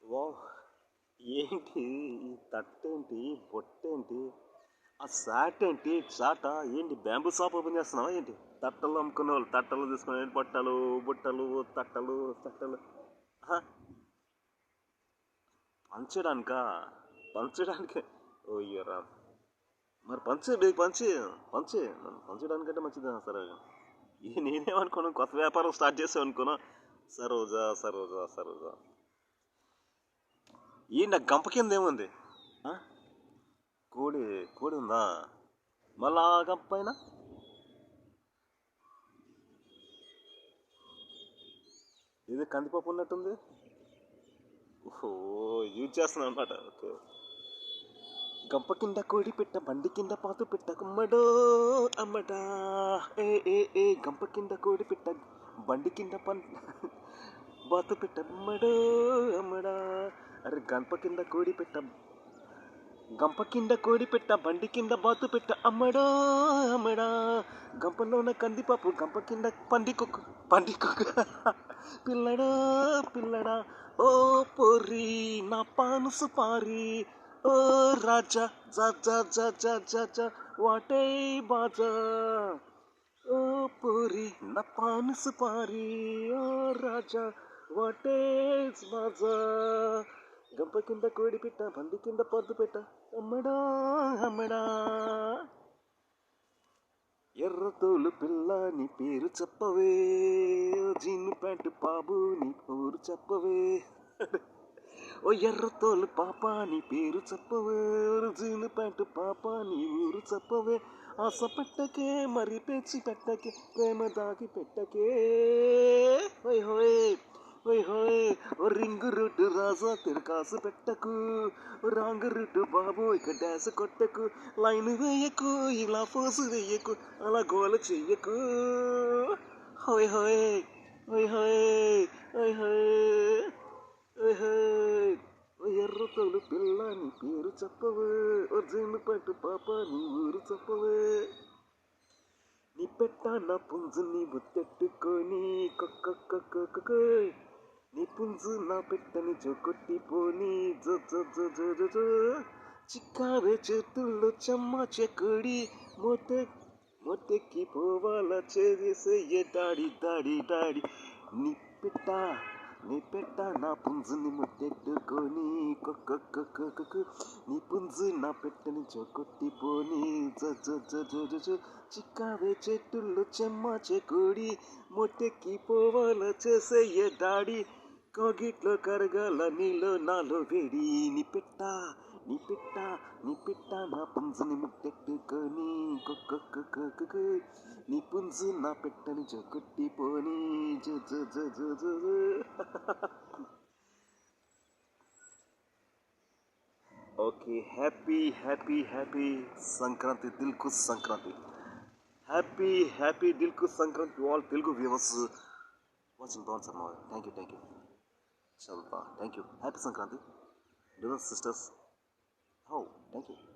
Wow! ఏంటి ఈ తట్టేంటి? బొట్టేంటి? ఆ సాటేంటి? చాటా? ఏంటి బ్యాంబూ షాప్ ఓపెన్ చేస్తున్నావా ఏంటి? తట్టలు అమ్ముకునేవాళ్ళు తట్టలు తీసుకుని బట్టలు, బుట్టలు, తట్టలు, తట్టలు. ఆహా! పంచడానికా? పంచడానికే. ఓయ్యో రామ్! మరి పంచు నీకు పంచి పంచి నన్ను పంచడానికంటే మంచిదా సరే. నేనేమనుకున్నాను కొత్త వ్యాపారం స్టార్ట్ చేసావు అనుకున్నా. సరోజా సరోజా సరోజా ఏంటి ఆ గంప కింద ఏముంది? ఆ? కోడి కోడి ఉందా? మళ్ళా ఆ గంప పైన ఇది కందిపప్పు ఉన్నట్టుంది. ఓహో, యూజ్ చేస్తున్నాను అనమాట. ఓకే. గంప కింద కోడి పెట్ట బండి కింద పాతు పెట్ట కుమ్మడో అమ్మడా. ఏ గంప కింద కోడి పెట్ట బండి కింద బాతు పెట్ట అమ్మడో అమ్మడా. అరే గంప కింద కోడి పెట్ట గంప కింద కోడి పెట్ట బండి కింద బాతు పెట్ట అమ్మడా అమ్మడా. గంపలోన కందిపప్పు గంప కింద పంది కుక్క పిల్లడా పిల్లడా. ఓ పొర్రి నా పాను సుపారి. ఓ రాజా జా జా జా జా జా జా వాటే బాజా. ఓ పొర్రి నా పాను సుపారి. ఓ రాజా వాటే బాజా. గంప కింద కోడి పెట్ట బండి కింద పద్దు పెట్ట అమ్మడా అమ్మడా. ఎర్రతోలు పిల్ల నీ పేరు చెప్పవే. జీను ప్యాంటు బాబు నీ ఊరు చెప్పవే. ఓ ఎర్రతోలు పాప నీ పేరు చెప్పవే. జీను ప్యాంటు పాప నీ ఊరు చెప్పవే. ఆశ పెట్టకే మరి పేచి పెట్టకే ప్రేమ దాగి పెట్టకే. హోయ్ హోయ్ హోయ్ హోయ్. ఓ రింగు రూటు రాజా తిరకాసు పెట్టకు. రాంగ్ రూటు బాబు ఇక డాన్స్ కొట్టకు. లైన్ వేయకు ఇలా ఫోసు వేయకు అలా గోల చెయ్యకు. హోయ్ హోయ్ హోయ్ హోయ్ హోయ్ హోయ్ హోయ్ హోయ్. ఓ ఎర్రతోలు పిల్ల నీ పేరు చెప్పవే. ఓ జీను పట్టు పాప నీ ఊరు చెప్పవే. నీ పెట్ట నా పుంజు నీ బుత్తెట్టుకొని కొక్క. నీ పుంజు నా పెట్టని జొకొట్టిపోని జో జో జో జో జో జో. చిక్కావే చేతుల్లో చెమ్మ చెకుడి. మొట్టె మొట్టెక్కి పోవాల చేసేయ దాడి దాడి దాడి. నీ పెట్ట నీ పెట్ట నా పుంజుని ముద్దెట్టుకొని కొక్క. నీ పుంజు నా పెట్టని జొకొట్టిపోని జో జో జో జో జో జో. చిక్కావే చెట్టుల్లో చెమ్మ చెకుడి. మొట్టెక్కి పోవాల చేసేయ దాడి. కోగిట్లో కరగాల నీలో నాలో వేడి. నీ పెట్ట నా పుంజుని ముద్దెట్టుకొని కొక్క. నీ పుంజు నా పెట్టని జొకొట్టిపోని జో జో జో జో జో జో. Okay, happy happy happy Sankranti దిల్కు సంక్రాంతి. హ్యాపీ హ్యాపీ దిల్కు Sankranti all Telugu viewers watching Pavan Sharma. Thank you చల్పా. Thank you. Happy Sankranti brothers sisters. Oh, thank you.